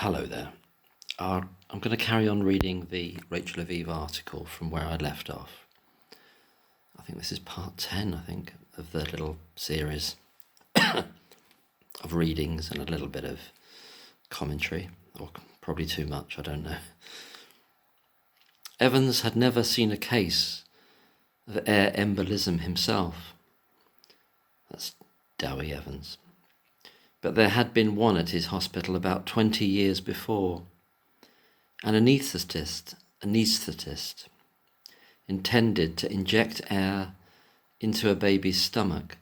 Hello there. I'm going to carry on reading the Rachel Aviv article from where I left off. I think this is part 10, of the little series of readings and a little bit of commentary, or probably too much, I don't know. Evans had never seen a case of air embolism himself. That's Dowie Evans. But there had been one at his hospital about 20 years before. An anaesthetist intended to inject air into a baby's stomach,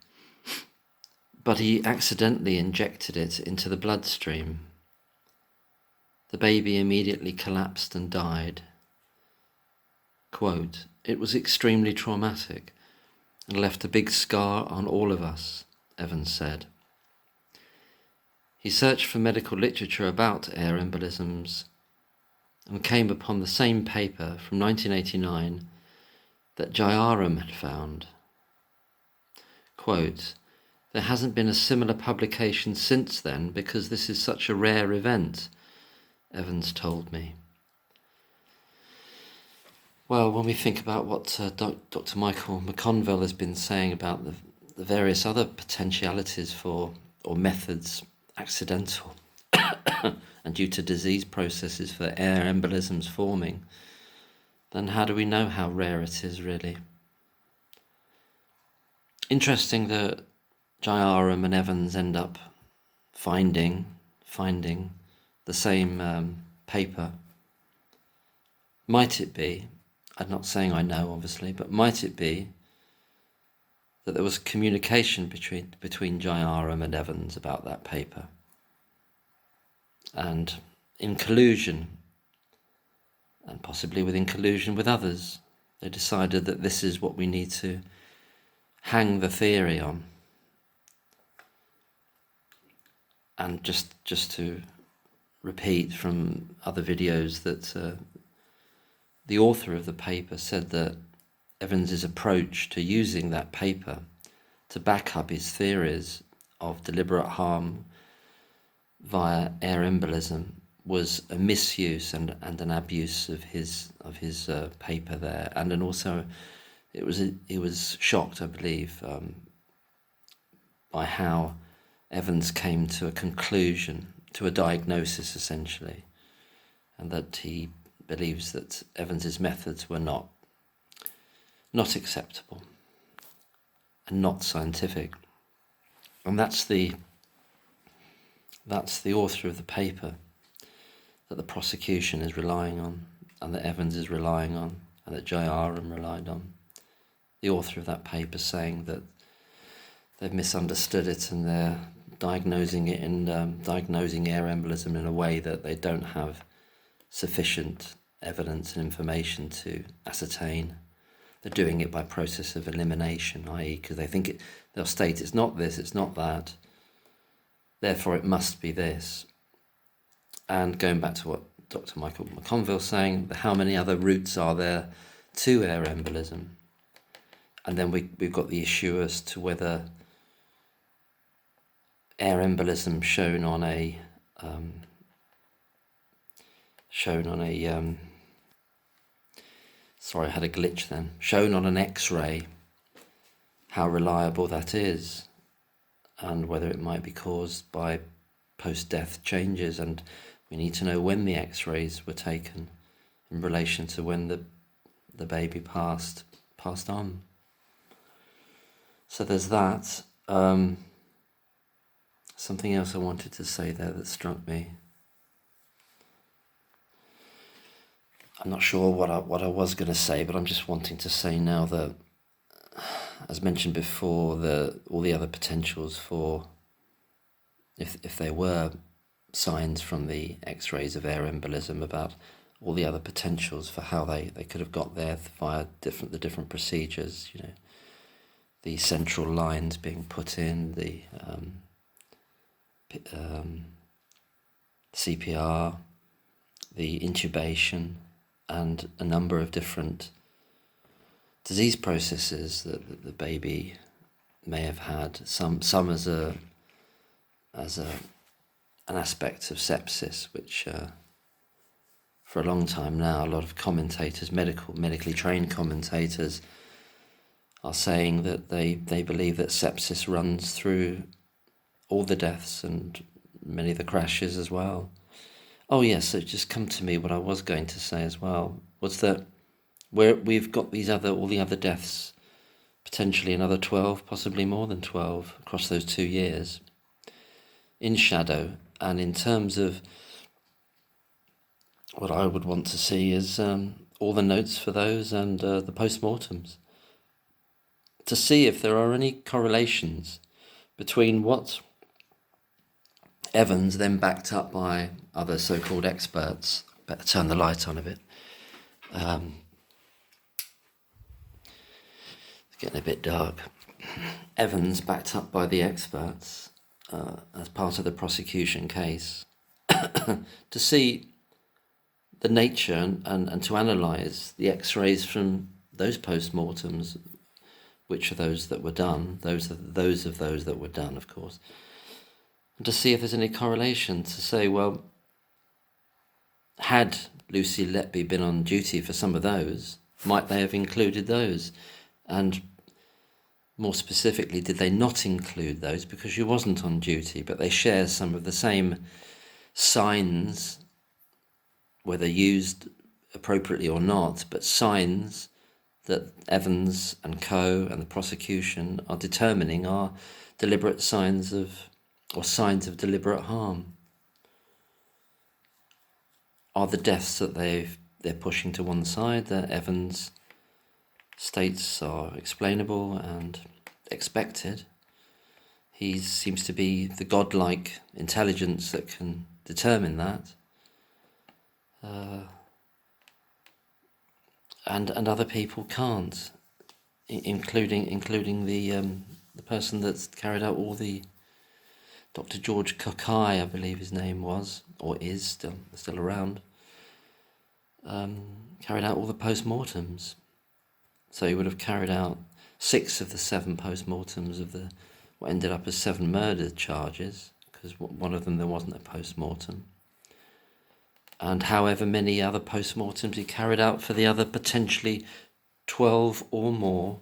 but he accidentally injected it into the bloodstream. The baby immediately collapsed and died. Quote, "It was extremely traumatic and left a big scar on all of us," Evans said. He searched for medical literature about air embolisms and came upon the same paper from 1989 that Jayaram had found. Quote, "There hasn't been a similar publication since then because this is such a rare event," Evans told me. Well, when we think about what Dr. Michael McConville has been saying about the various other potentialities for, or methods, accidental and due to disease processes for air embolisms forming, then how do we know how rare it is really? Interesting that Jayaram and Evans end up finding the same paper. Might it be, I'm not saying I know obviously, but might it be that there was communication between Jayaram and Evans about that paper, and in collusion, and possibly in collusion with others, they decided that this is what we need to hang the theory on. And just to repeat from other videos that the author of the paper said that Evans's approach to using that paper to back up his theories of deliberate harm via air embolism was a misuse and an abuse of his paper there, and then also he was shocked, I believe, by how Evans came to a conclusion, to a diagnosis essentially, and that he believes that Evans's methods were not acceptable and not scientific. And that's the author of the paper that the prosecution is relying on, and that Evans is relying on, and that Jayaram relied on. The author of that paper saying that they've misunderstood it and they're diagnosing it in diagnosing air embolism in a way that they don't have sufficient evidence and information to ascertain. They're doing it by process of elimination, i.e. because they think they'll state it's not this, it's not that, therefore it must be this. And going back to what Dr. Michael McConville saying, how many other routes are there to air embolism? And then we've got the issue as to whether air embolism shown on a sorry, I had a glitch then. Shown on an X-ray, how reliable that is, and whether it might be caused by post-death changes, and we need to know when the X-rays were taken in relation to when the baby passed on. So there's that. Something else I wanted to say there that struck me. I'm not sure what I was going to say, but I'm just wanting to say now that, as mentioned before, all the other potentials for, if there were signs from the X-rays of air embolism, about all the other potentials for how they could have got there via the different procedures, the central lines being put in, the CPR, the intubation, and a number of different disease processes that the baby may have had. Some as a an aspect of sepsis, which for a long time now, a lot of commentators, medically trained commentators, are saying that they believe that sepsis runs through all the deaths and many of the crashes as well. Oh yes, it just come to me what I was going to say as well, was that we've got all the other deaths, potentially another 12, possibly more than 12 across those 2 years, in shadow. And in terms of what I would want to see is all the notes for those and the post-mortems, to see if there are any correlations between what Evans, then backed up by other so-called experts. Better turn the light on a bit. It's getting a bit dark. Evans, backed up by the experts as part of the prosecution case, to see the nature and to analyse the x-rays from those post-mortems, which are those that were done, those of those that were done, of course, and to see if there's any correlation, to say, well, had Lucy Letby been on duty for some of those, might they have included those? And more specifically, did they not include those because she wasn't on duty, but they share some of the same signs, whether used appropriately or not, but signs that Evans and co. and the prosecution are determining are deliberate signs of deliberate harm? Are the deaths that they're pushing to one side, that Evans states are explainable and expected? He seems to be the godlike intelligence that can determine that. And other people can't, including the person that's carried out all the, Dr. George Kokai, I believe his name was, or is still around, carried out all the post-mortems. So he would have carried out 6 of the 7 post-mortems of what ended up as 7 murder charges, because one of them there wasn't a post-mortem. And however many other post-mortems he carried out for the other potentially 12 or more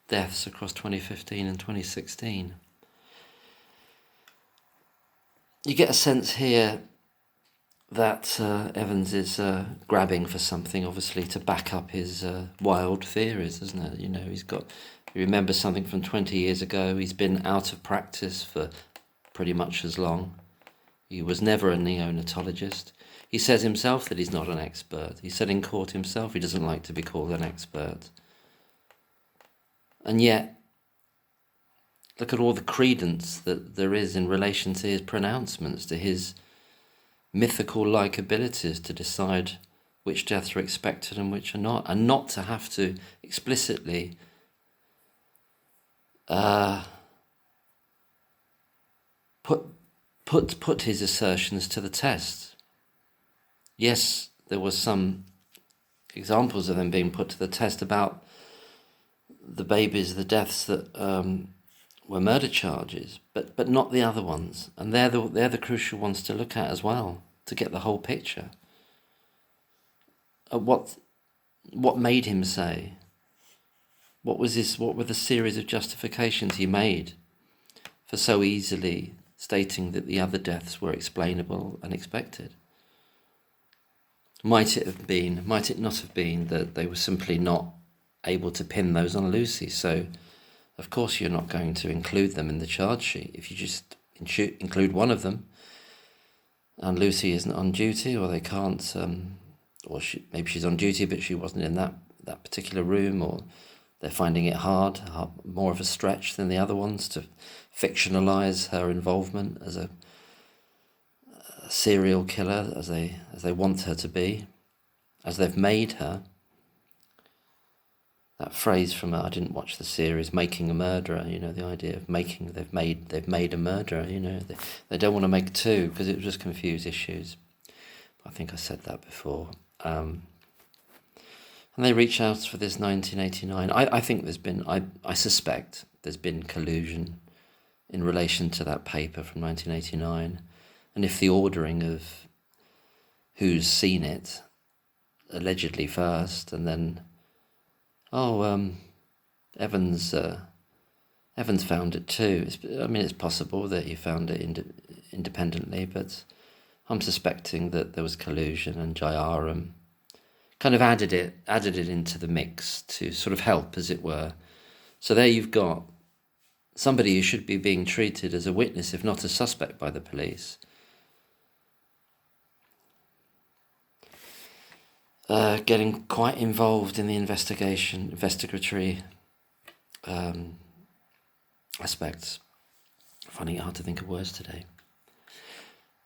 deaths across 2015 and 2016. You get a sense here that Evans is grabbing for something, obviously, to back up his wild theories, isn't it? You know, he remembers something from 20 years ago. He's been out of practice for pretty much as long. He was never a neonatologist. He says himself that he's not an expert. He said in court himself he doesn't like to be called an expert. And yet, look at all the credence that there is in relation to his pronouncements, to his mythical-like abilities to decide which deaths are expected and which are not, and not to have to explicitly put his assertions to the test. Yes, there was some examples of them being put to the test about the babies, the deaths that were murder charges, but not the other ones. And they're the crucial ones to look at as well, to get the whole picture. What made him say? What were the series of justifications he made for so easily stating that the other deaths were explainable and expected? Might it not have been that they were simply not able to pin those on Lucy? So, of course, you're not going to include them in the charge sheet. If you just include one of them, and Lucy isn't on duty, or they can't, or maybe she's on duty but she wasn't in that particular room, or they're finding it hard, more of a stretch than the other ones to fictionalize her involvement as a serial killer, as they want her to be, as they've made her. That phrase from I didn't watch the series, making a murderer. You know, the idea of they've made a murderer. You know, they don't want to make 2 because it would just confuse issues. I think I said that before. And they reach out for this 1989. I think there's been, I suspect there's been collusion in relation to that paper from 1989. And if the ordering of who's seen it, allegedly first, and then, Evans found it too. It's possible that he found it independently, but I'm suspecting that there was collusion, and Jayaram kind of added it into the mix to sort of help, as it were. So there you've got somebody who should be being treated as a witness, if not a suspect, by the police, getting quite involved in the investigatory aspects. Finding it hard to think of words today.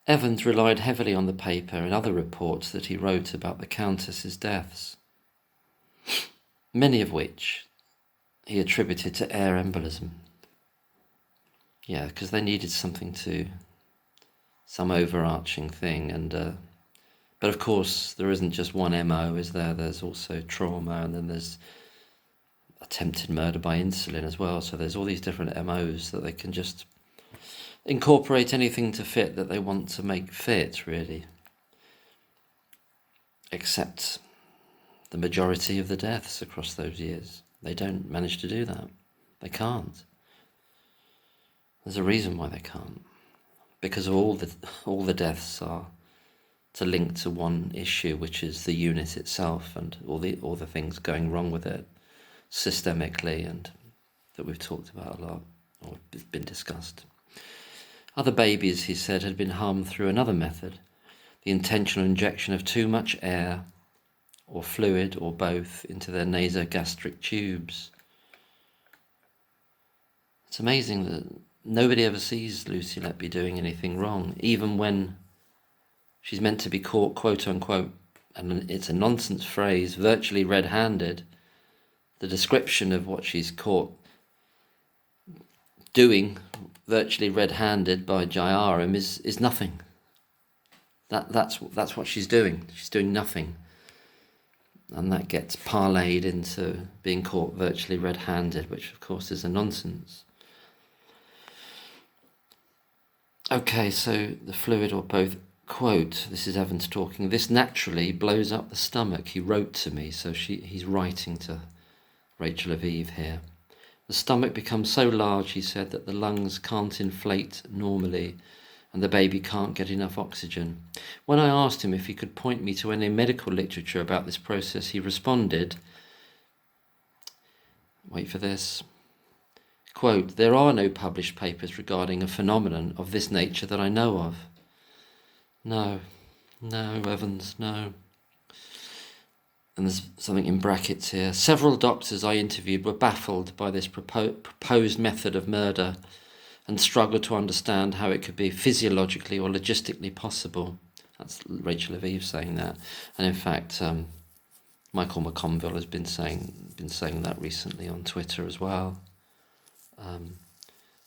Evans relied heavily on the paper and other reports that he wrote about the Countess's deaths, many of which he attributed to air embolism. Yeah, because they needed some overarching thing, and but of course there isn't just one MO, is there? There's also trauma, and then there's attempted murder by insulin as well. So there's all these different MOs that they can just incorporate anything to fit that they want to make fit, really. Except the majority of the deaths across those years. They don't manage to do that. They can't. There's a reason why they can't. Because all the deaths are to link to one issue, which is the unit itself and all the things going wrong with it systemically, and that we've talked about a lot, or been discussed. Other babies, he said, had been harmed through another method, the intentional injection of too much air or fluid or both into their nasogastric tubes. It's amazing that nobody ever sees Lucy Letby doing anything wrong, even when she's meant to be caught, quote unquote, and it's a nonsense phrase, virtually red-handed. The description of what she's caught doing virtually red-handed by Jayaram is nothing. That's what she's doing. She's doing nothing. And that gets parlayed into being caught virtually red-handed, which of course is a nonsense. Okay, so the fluid or both, quote, this is Evans talking, this naturally blows up the stomach, he wrote to me. So he's writing to Rachel Aviv here. The stomach becomes so large, he said, that the lungs can't inflate normally and the baby can't get enough oxygen. When I asked him if he could point me to any medical literature about this process, he responded, wait for this, quote, there are no published papers regarding a phenomenon of this nature that I know of. No, Evans, no. And there's something in brackets here. Several doctors I interviewed were baffled by this proposed method of murder and struggled to understand how it could be physiologically or logistically possible. That's Rachel Aviv saying that. And in fact, Michael McConville has been saying that recently on Twitter as well.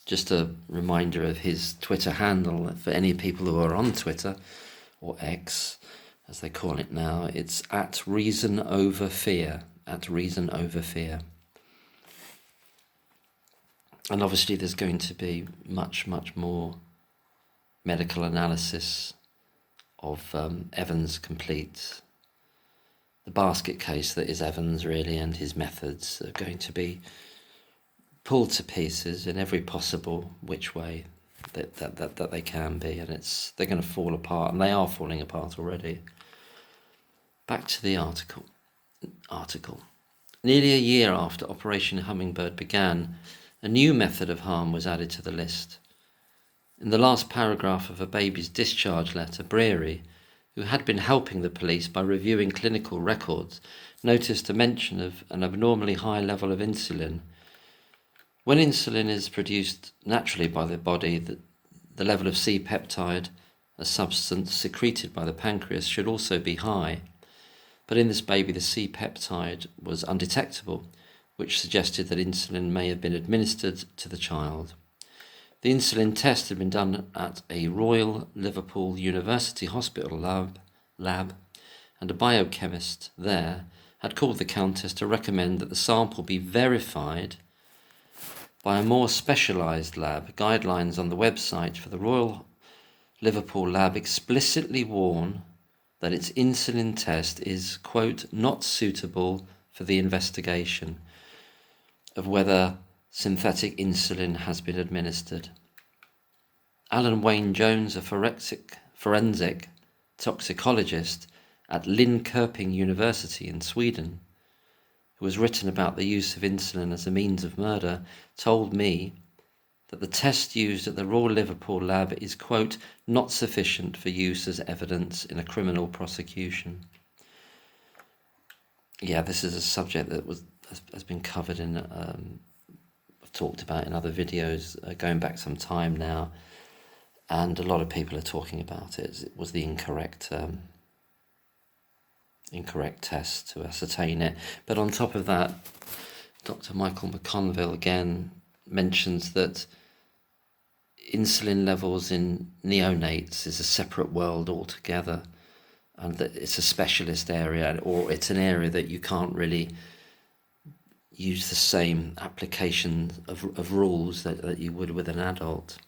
Just a reminder of his Twitter handle for any people who are on Twitter, or X, as they call it now. It's @ReasonOverFear, @ReasonOverFear. And obviously there's going to be much more medical analysis of Evans complete. The basket case that is Evans, really, and his methods are going to be pulled to pieces in every possible which way that they can be, and they're going to fall apart, and they are falling apart already. Back to the article. Nearly a year after Operation Hummingbird began, a new method of harm was added to the list. In the last paragraph of a baby's discharge letter, Breary, who had been helping the police by reviewing clinical records, noticed a mention of an abnormally high level of insulin. When insulin is produced naturally by the body, the level of C-peptide, a substance secreted by the pancreas, should also be high. But in this baby, the C-peptide was undetectable, which suggested that insulin may have been administered to the child. The insulin test had been done at a Royal Liverpool University Hospital lab, and a biochemist there had called the Countess to recommend that the sample be verified by a more specialised lab. Guidelines on the website for the Royal Liverpool lab explicitly warn that its insulin test is, quote, not suitable for the investigation of whether synthetic insulin has been administered. Alan Wayne Jones, a forensic toxicologist at Linköping University in Sweden, who has written about the use of insulin as a means of murder, told me that the test used at the Royal Liverpool lab is, quote, not sufficient for use as evidence in a criminal prosecution. Yeah, this is a subject that has been covered in, I've talked about in other videos going back some time now, and a lot of people are talking about it. It was the incorrect test to ascertain it. But on top of that, Dr. Michael McConville again mentions that insulin levels in neonates is a separate world altogether, and that it's a specialist area, or it's an area that you can't really use the same application of rules that you would with an adult.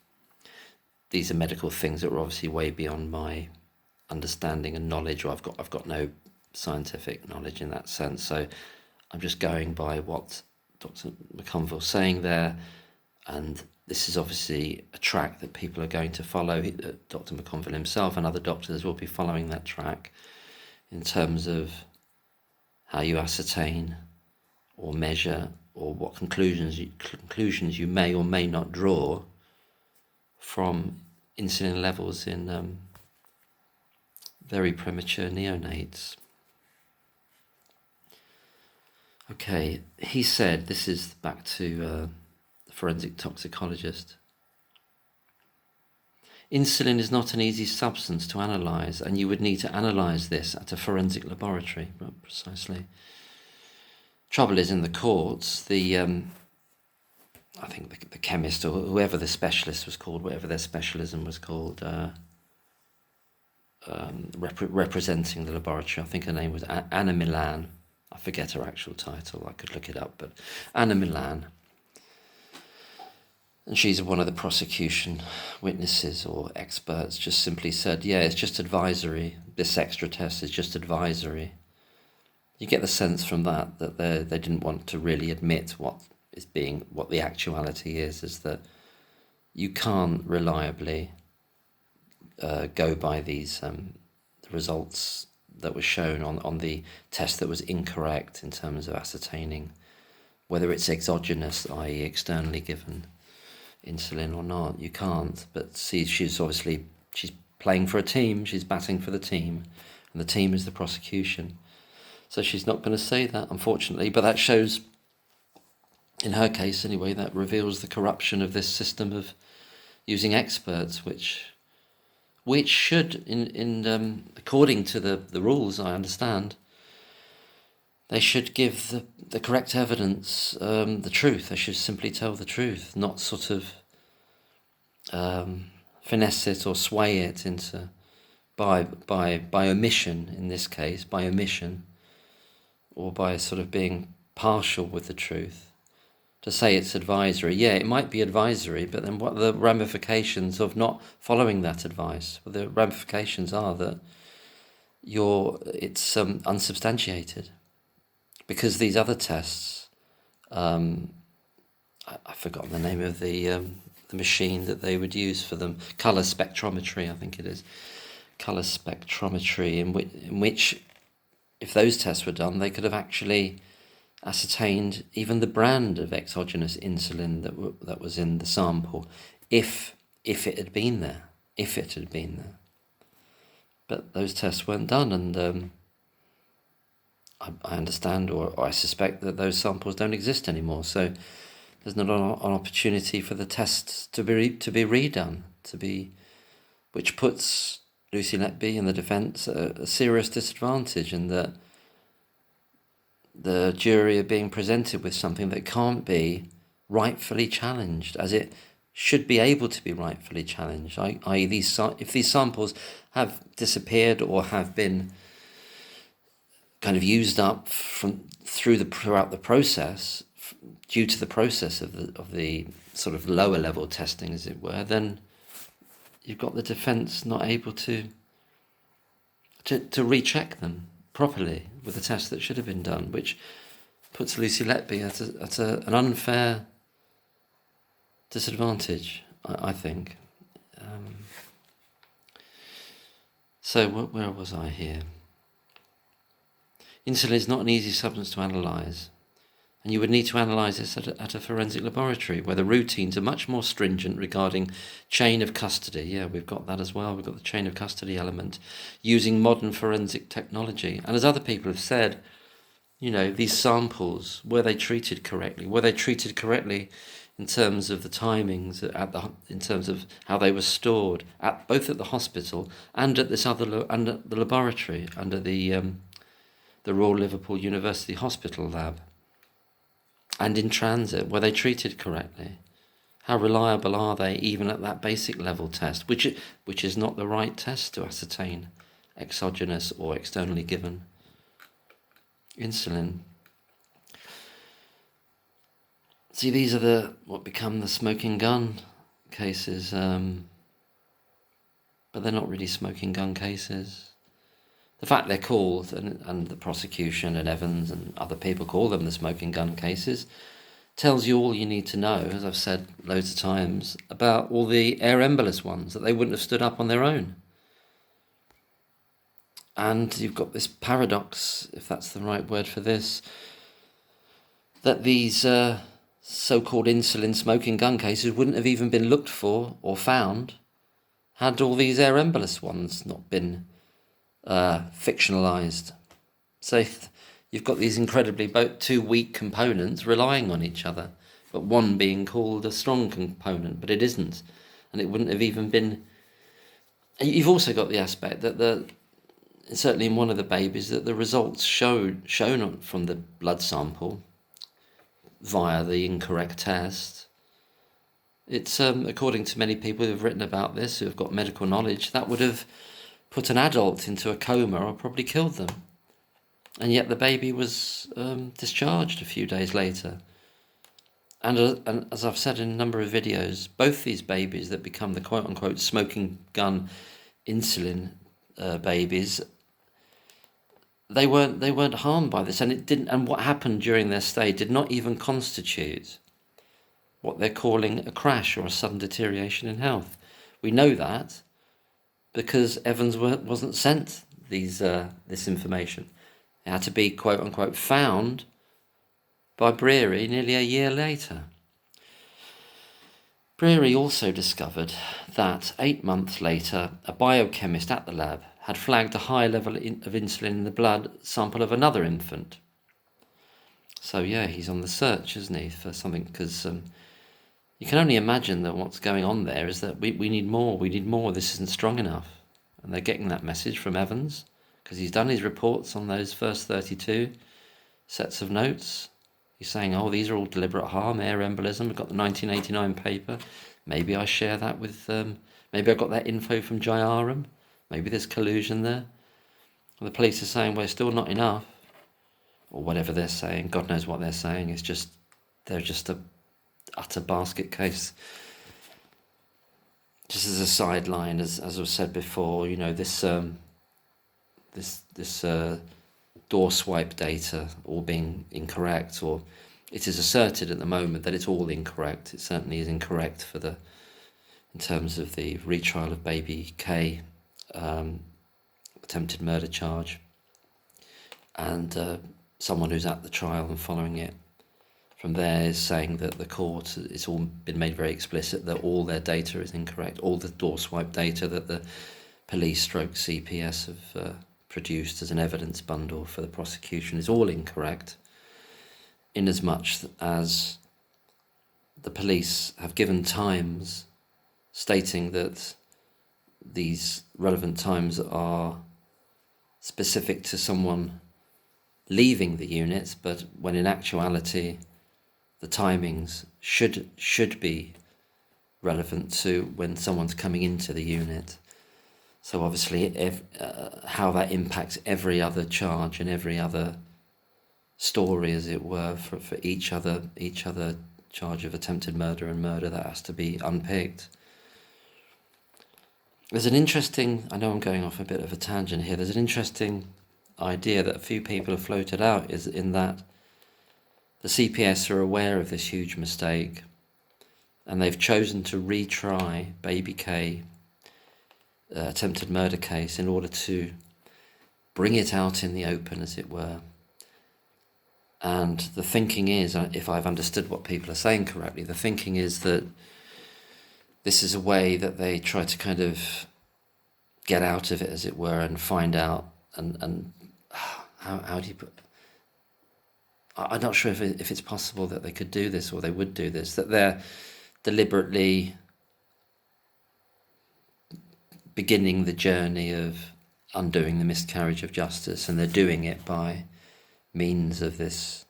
These are medical things that are obviously way beyond my understanding and knowledge, or I've got no scientific knowledge in that sense. So I'm just going by what Dr. McConville's saying there, and this is obviously a track that people are going to follow. Dr. McConville himself and other doctors will be following that track in terms of how you ascertain or measure, or what conclusions you may or may not draw from insulin levels in very premature neonates. Okay, he said, this is back to the forensic toxicologist, insulin is not an easy substance to analyse, and you would need to analyse this at a forensic laboratory. Right, precisely. Trouble is, in the courts, I think the chemist or whoever the specialist was called, whatever their specialism was called, representing the laboratory, I think her name was Anna Milan. I forget her actual title, I could look it up, but Anna Milan. And she's one of the prosecution witnesses or experts, just simply said, yeah, it's just advisory. This extra test is just advisory. You get the sense from that they didn't want to really admit what the actuality is that you can't reliably go by these the results that were shown on the test that was incorrect in terms of ascertaining whether it's exogenous, i.e. externally given insulin or not. You can't. But see, she's playing for a team, she's batting for the team, and the team is the prosecution. So she's not going to say that, unfortunately, but that shows, in her case anyway, that reveals the corruption of this system of using experts, which should, in according to the rules, I understand, they should give the correct evidence, the truth. They should simply tell the truth, not sort of finesse it or sway it into by omission, in this case, by omission, or by sort of being partial with the truth. To say it's advisory, yeah, it might be advisory, but then what are the ramifications of not following that advice? Well, the ramifications are that it's unsubstantiated, because these other tests, I've forgotten the name of the machine that they would use for them, colour spectrometry, I think it is, colour spectrometry, in which if those tests were done, they could have actually ascertained even the brand of exogenous insulin that was in the sample, if it had been there, But those tests weren't done, and I understand, or I suspect, that those samples don't exist anymore. So there's not an opportunity for the tests to be redone, which puts Lucy Letby and the defence at a serious disadvantage, in that the jury are being presented with something that can't be rightfully challenged, as it should be able to be rightfully challenged. I.e., if these samples have disappeared or have been kind of used up throughout the process, due to the process of the sort of lower level testing, as it were, then you've got the defence not able to recheck them properly with the test that should have been done, which puts Lucy Letby at an unfair disadvantage, I think. So where was I here? Insulin is not an easy substance to analyse, and you would need to analyse this at a forensic laboratory where the routines are much more stringent regarding chain of custody. Yeah, we've got that as well. We've got the chain of custody element using modern forensic technology. And as other people have said, these samples, were they treated correctly? Were they treated correctly in terms of the timings, in terms of how they were stored, both at the hospital and at this under the laboratory, under the Royal Liverpool University Hospital lab? And in transit, were they treated correctly? How reliable are they, even at that basic level test, which is not the right test to ascertain exogenous or externally given insulin? See, these are what become the smoking gun cases, but they're not really smoking gun cases. The fact they're called, and the prosecution and Evans and other people call them the smoking gun cases, tells you all you need to know, as I've said loads of times, about all the air embolus ones, that they wouldn't have stood up on their own. And you've got this paradox, if that's the right word for this, that these so-called insulin smoking gun cases wouldn't have even been looked for or found had all these air embolus ones not been fictionalized. So you've got these incredibly two weak components relying on each other, but one being called a strong component, but it isn't, and it wouldn't have even been. You've also got the aspect that certainly in one of the babies, that the results shown from the blood sample via the incorrect test, it's according to many people who have written about this, who have got medical knowledge, that would have put an adult into a coma or probably killed them. And yet the baby was discharged a few days later. And as I've said in a number of videos, both these babies that become the quote-unquote smoking gun insulin babies, they weren't harmed by this, and it didn't. And what happened during their stay did not even constitute what they're calling a crash or a sudden deterioration in health. We know that because Evans wasn't sent this information. It had to be quote unquote found by Breary nearly a year later. Breary also discovered that 8 months later, a biochemist at the lab had flagged a high level of insulin in the blood sample of another infant. So yeah, he's on the search, isn't he, for something, because you can only imagine that what's going on there is that we need more, this isn't strong enough. And they're getting that message from Evans, because he's done his reports on those first 32 sets of notes. He's saying, these are all deliberate harm, air embolism. We've got the 1989 paper. Maybe I share that with, maybe I got that info from Jayaram. Maybe there's collusion there. And the police are saying, well, it's still not enough. Or whatever they're saying. God knows what they're saying. They're just a utter basket case. Just as a sideline, as was said before, this door swipe data all being incorrect, or it is asserted at the moment that it's all incorrect. It certainly is incorrect in terms of the retrial of baby K, attempted murder charge, and someone who's at the trial and following it from there is saying that the court, it's all been made very explicit that all their data is incorrect. All the door swipe data that the police stroke CPS have produced as an evidence bundle for the prosecution is all incorrect, inasmuch as the police have given times stating that these relevant times are specific to someone leaving the unit, but when in actuality the timings should be relevant to when someone's coming into the unit. So obviously how that impacts every other charge and every other story, as it were, for each other charge of attempted murder and murder, that has to be unpicked. There's an interesting, I know I'm going off a bit of a tangent here, there's an interesting idea that a few people have floated out, is in that the CPS are aware of this huge mistake and they've chosen to retry Baby K attempted murder case in order to bring it out in the open, as it were. And the thinking is, if I've understood what people are saying correctly, the thinking is that this is a way that they try to kind of get out of it, as it were, and find out, and how do you put... I'm not sure if it's possible that they could do this or they would do this, that they're deliberately beginning the journey of undoing the miscarriage of justice, and they're doing it by means of this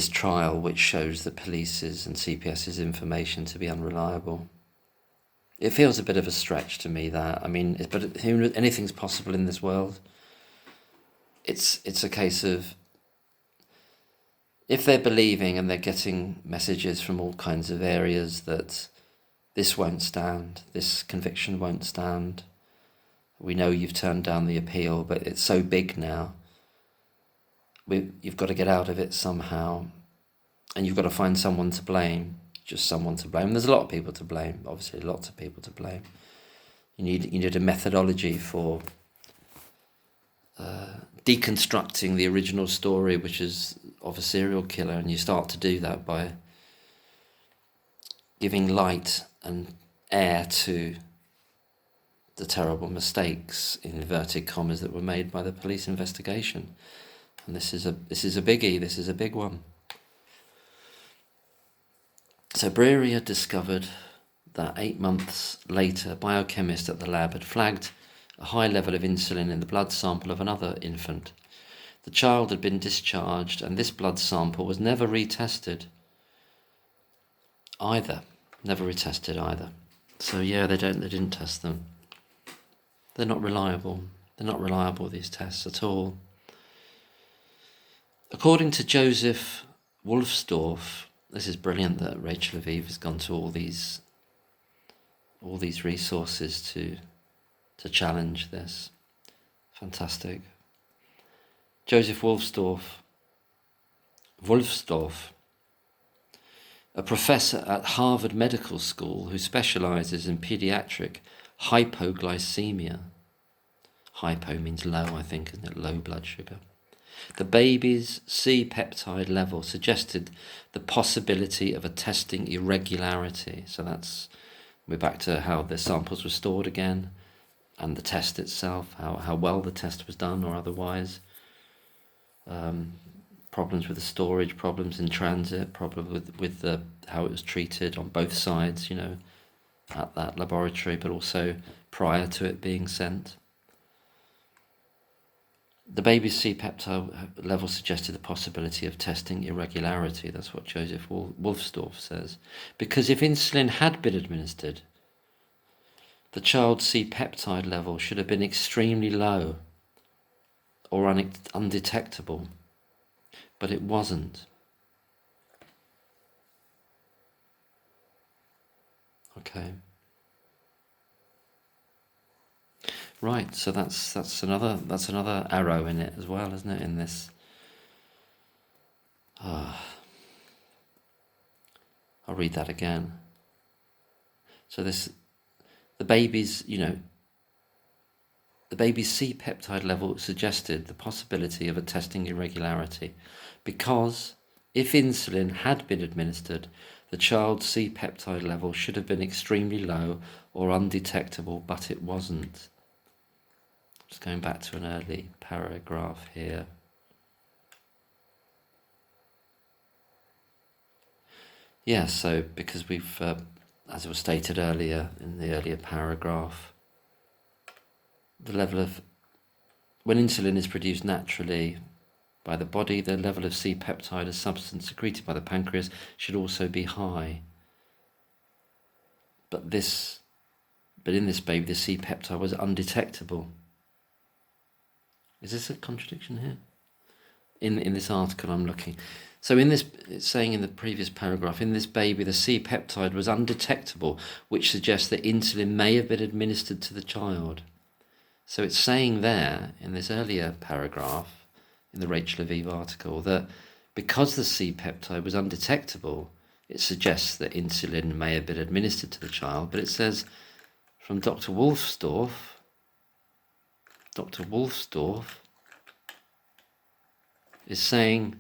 trial, which shows the police's and CPS's information to be unreliable. It feels a bit of a stretch to me, that. I mean, but anything's possible in this world. It's a case of, if they're believing and they're getting messages from all kinds of areas that this won't stand, this conviction won't stand, we know you've turned down the appeal, but it's so big now, you've got to get out of it somehow, and you've got to find someone to blame, just someone to blame. There's a lot of people to blame, obviously, lots of people to blame. You need a methodology for deconstructing the original story, which is of a serial killer, and you start to do that by giving light and air to the terrible mistakes, in inverted commas, that were made by the police investigation. And this is a biggie. This is a big one. So Breary had discovered that 8 months later, a biochemist at the lab had flagged a high level of insulin in the blood sample of another infant. The child had been discharged, and this blood sample was never retested either. So yeah, they didn't test them. They're not reliable. They're not reliable, these tests, at all. According to Joseph Wolfsdorf, this is brilliant that Rachel Aviv has gone to all these resources to challenge this. Fantastic. Joseph Wolfsdorf, a professor at Harvard Medical School who specializes in pediatric hypoglycemia. Hypo means low, I think, isn't it? Low blood sugar. The baby's C-peptide level suggested the possibility of a testing irregularity. So we're back to how the samples were stored again, and the test itself, how well the test was done or otherwise. Problems with the storage, problems in transit, problems with how it was treated on both sides, at that laboratory, but also prior to it being sent. The baby's C-peptide level suggested the possibility of testing irregularity. That's what Joseph Wolfsdorf says. Because if insulin had been administered, the child's C-peptide level should have been extremely low or undetectable, but it wasn't. Okay. Right, so that's another arrow in it as well, isn't it? In this, I'll read that again. So the baby's C-peptide level suggested the possibility of a testing irregularity, because if insulin had been administered, the child's C-peptide level should have been extremely low or undetectable, but it wasn't. Just going back to an early paragraph here. Yeah, so because we've, as was stated earlier in the earlier paragraph, the level of, when insulin is produced naturally by the body, the level of C-peptide, a substance secreted by the pancreas, should also be high. But in this baby, the C-peptide was undetectable. Is this a contradiction here? in this article I'm looking. So in this, it's saying in the previous paragraph, in this baby, the C-peptide was undetectable, which suggests that insulin may have been administered to the child. So it's saying there, in this earlier paragraph, in the Rachel Aviv article, that because the C-peptide was undetectable, it suggests that insulin may have been administered to the child. But it says from Dr. Wolfsdorf is saying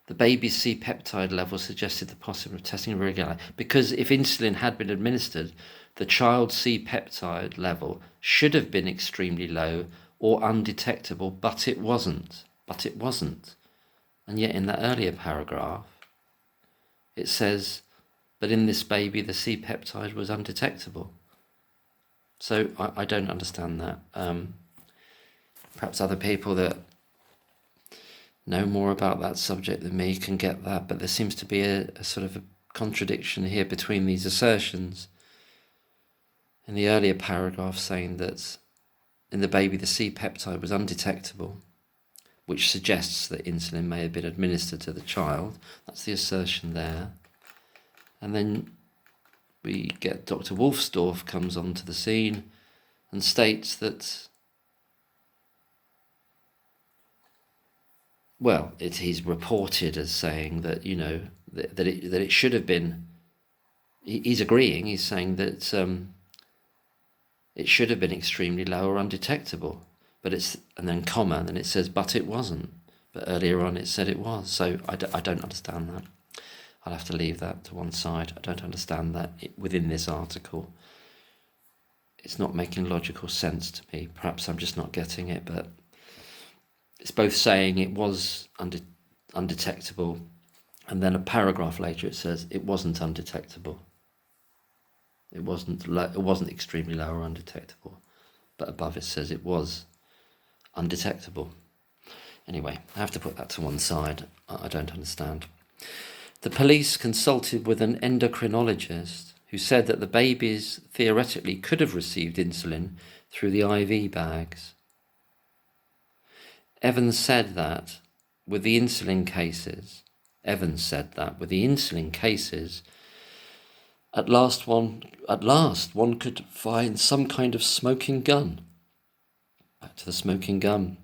the baby's C-peptide level suggested the possibility of testing irregularity, because if insulin had been administered, the child's C-peptide level should have been extremely low or undetectable, but it wasn't. And yet in that earlier paragraph, it says, but in this baby, the C-peptide was undetectable. So I don't understand that. Perhaps other people that know more about that subject than me can get that, but there seems to be a sort of a contradiction here between these assertions. In the earlier paragraph saying that in the baby the C-peptide was undetectable, which suggests that insulin may have been administered to the child. That's the assertion there. And then we get Dr. Wolfsdorf comes onto the scene and states that, well, he's reported as saying that, you know, that it should have been, he's agreeing, he's saying that it should have been extremely low or undetectable, but it's, and then comma, and then it says, but it wasn't. But earlier on it said it was, so I don't understand that. I'll have to leave that to one side. I don't understand that within this article. It's not making logical sense to me. Perhaps I'm just not getting it, but it's both saying it was undetectable, and then a paragraph later it says it wasn't undetectable. It wasn't extremely low or undetectable, but above it says it was undetectable. Anyway, I have to put that to one side. I don't understand. The police consulted with an endocrinologist who said that the babies theoretically could have received insulin through the IV bags. Evans said that with the insulin cases, at last one could find some kind of smoking gun. Back to the smoking gun.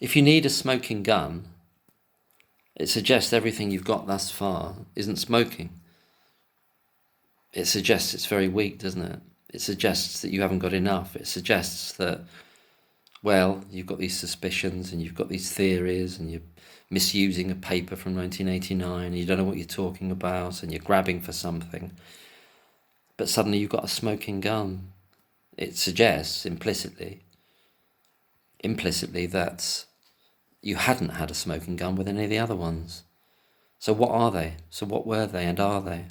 If you need a smoking gun, it suggests everything you've got thus far isn't smoking. It suggests it's very weak, doesn't it? It suggests that you haven't got enough. It suggests that, well, you've got these suspicions and you've got these theories and you're misusing a paper from 1989 and you don't know what you're talking about and you're grabbing for something. But suddenly you've got a smoking gun. It suggests implicitly that you hadn't had a smoking gun with any of the other ones. So what are they? So what were they and are they?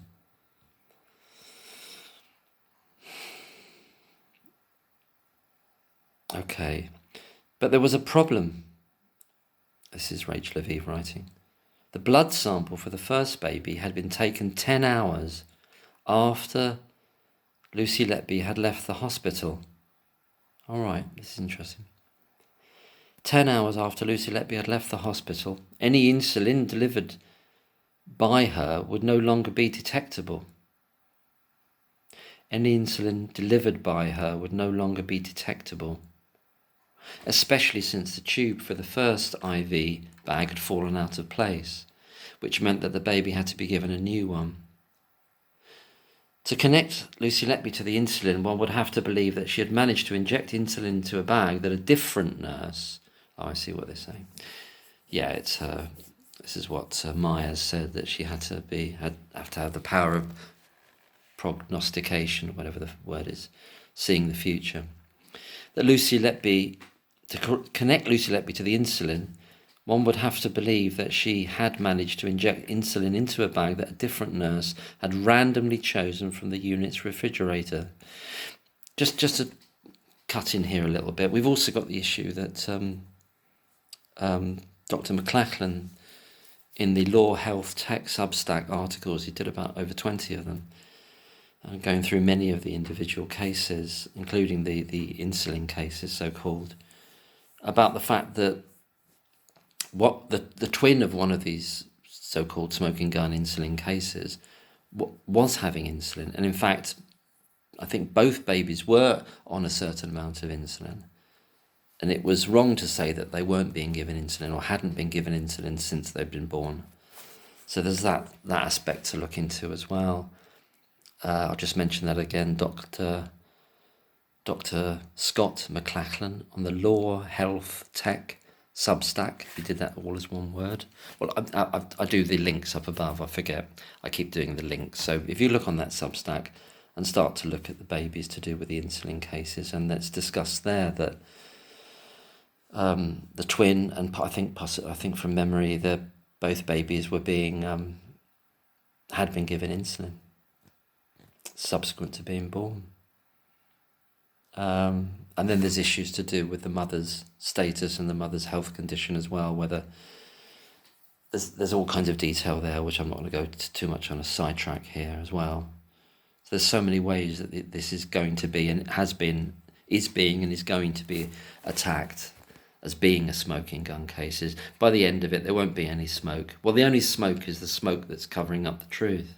Okay, but there was a problem. This is Rachel Aviv writing. The blood sample for the first baby had been taken 10 hours after Lucy Letby had left the hospital. All right, this is interesting. 10 hours after Lucy Letby had left the hospital, any insulin delivered by her would no longer be detectable. Any insulin delivered by her would no longer be detectable, especially since the tube for the first IV bag had fallen out of place, which meant that the baby had to be given a new one. To connect Lucy Letby to the insulin, one would have to believe that she had managed to inject insulin into a bag that a different nurse... Oh, I see what they're saying. Yeah, it's this is what Myers said, that she had to have the power of prognostication, whatever the word is, seeing the future. That Lucy Letby, to connect Lucy Letby to the insulin, one would have to believe that she had managed to inject insulin into a bag that a different nurse had randomly chosen from the unit's refrigerator. Just to cut in here a little bit, we've also got the issue that Dr. McLachlan, in the Law Health Tech Substack articles, he did about over 20 of them, going through many of the individual cases, including the insulin cases, so-called, about the fact that what the twin of one of these so-called smoking gun insulin cases was having insulin. And in fact, I think both babies were on a certain amount of insulin. And it was wrong to say that they weren't being given insulin or hadn't been given insulin since they'd been born. So there's that aspect to look into as well. I'll just mention that again, Dr. Scott McLachlan on the Law, Health, Tech Substack. If you did that all as one word. Well, I do the links up above. I forget. I keep doing the links. So if you look on that Substack and start to look at the babies to do with the insulin cases, and let's discuss there that the twin, and I think from memory, both babies were had been given insulin subsequent to being born. And then there's issues to do with the mother's status and the mother's health condition as well, whether there's all kinds of detail there, which I'm not going to go too much on a sidetrack here as well. So there's so many ways that this is going to be, and is being and is going to be attacked as being a smoking gun cases. By the end of it, there won't be any smoke. Well, the only smoke is the smoke that's covering up the truth,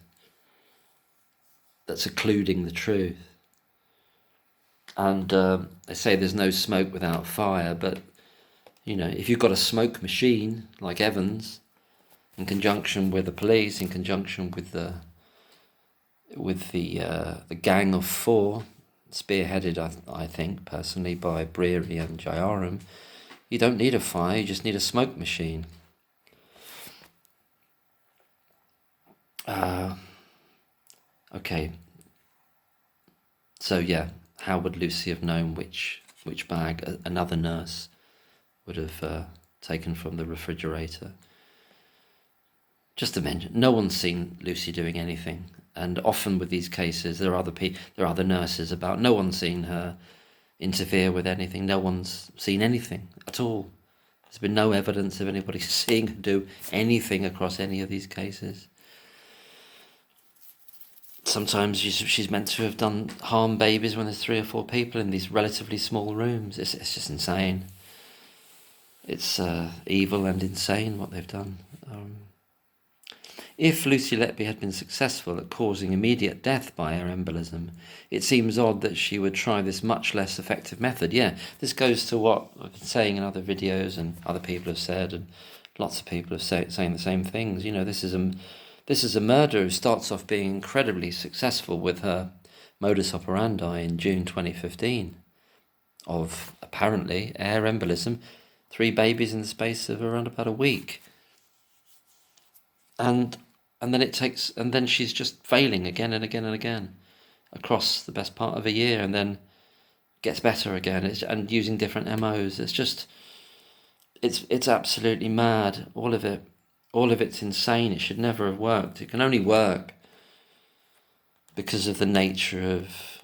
that's occluding the truth. And they say there's no smoke without fire, but if you've got a smoke machine like Evans, in conjunction with the police, in conjunction with the gang of four, spearheaded, I think personally, by Breary and Jayaram, you don't need a fire, you just need a smoke machine. Okay. So yeah, how would Lucy have known which bag another nurse would have taken from the refrigerator? Just to mention, no one's seen Lucy doing anything, and often with these cases, there are other nurses about. No one's seen her interfere with anything. No one's seen anything at all. There's been no evidence of anybody seeing her do anything across any of these cases. Sometimes she's meant to have done harm babies when there's 3 or 4 people in these relatively small rooms. It's just insane. It's evil and insane what they've done. If Lucy Letby had been successful at causing immediate death by air embolism, it seems odd that she would try this much less effective method. Yeah, this goes to what I've been saying in other videos and other people have said, and lots of people have saying the same things. This is a murderer who starts off being incredibly successful with her modus operandi in June 2015 of apparently air embolism, 3 babies in the space of around about a week. And then she's just failing again and again and again across the best part of a year, and then gets better again, and using different MOs. It's absolutely mad. All of it's insane. It should never have worked. It can only work because of the nature of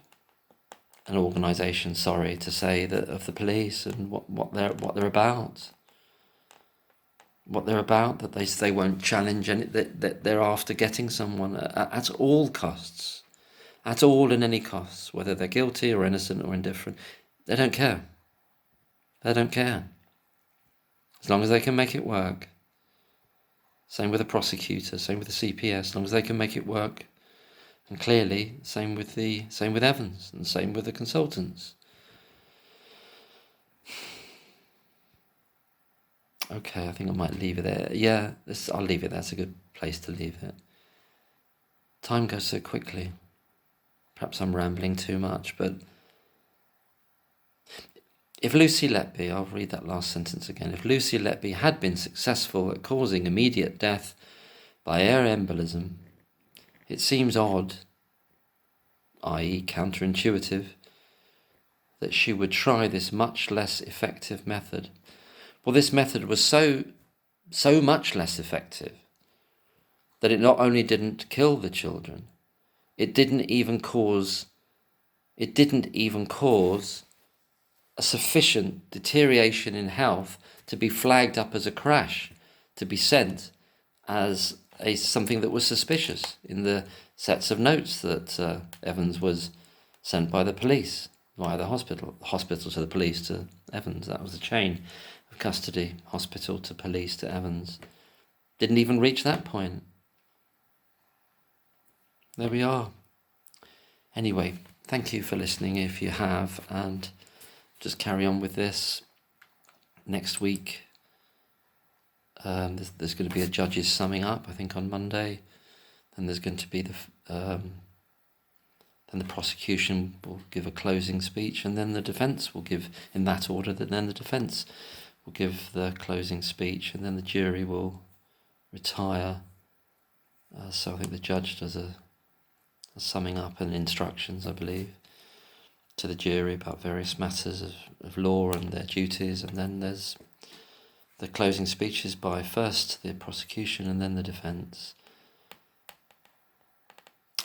an organisation. Sorry to say that, of the police and what they're about. What they're about, that they won't challenge, and that they're after getting someone at all costs, at all and any costs, whether they're guilty or innocent or indifferent. They don't care. They don't care. As long as they can make it work. Same with the prosecutor, same with the CPS, as long as they can make it work. And clearly, same with Evans, and same with the consultants. Okay, I think I might leave it there. Yeah, I'll leave it there. That's a good place to leave it. Time goes so quickly. Perhaps I'm rambling too much, but if Lucy Letby, I'll read that last sentence again. If Lucy Letby had been successful at causing immediate death by air embolism, it seems odd, i.e. counterintuitive, that she would try this much less effective method. Well, this method was so much less effective that it not only didn't kill the children, it didn't even cause a sufficient deterioration in health to be flagged up as a crash, to be sent as something that was suspicious in the sets of notes that Evans was sent by the police via the hospital to the police to Evans. That was the chain of custody, hospital to police to Evans. Didn't even reach that point. There we are. Anyway, thank you for listening if you have, and just carry on with this. Next week, there's going to be a judge's summing up, I think, on Monday. Then there's going to be then the prosecution will give a closing speech, and then the defence will give, in that order, then the defence will give the closing speech, and then the jury will retire. So I think the judge does a summing up and instructions, I believe, to the jury about various matters of law and their duties, and then there's the closing speeches by first the prosecution and then the defence.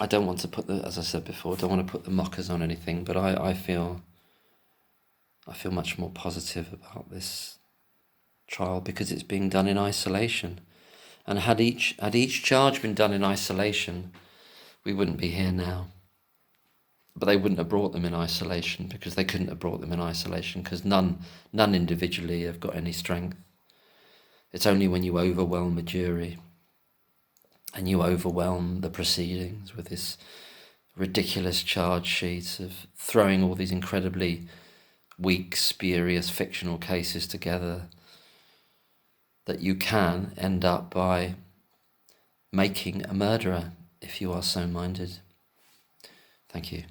I don't want to put as I said before, I don't want to put the mockers on anything, but I feel much more positive about this trial because it's being done in isolation. And had each charge been done in isolation, we wouldn't be here now. But they wouldn't have brought them in isolation because they couldn't have brought them in isolation because none individually have got any strength. It's only when you overwhelm a jury and you overwhelm the proceedings with this ridiculous charge sheet of throwing all these incredibly weak, spurious, fictional cases together that you can end up by making a murderer if you are so minded. Thank you.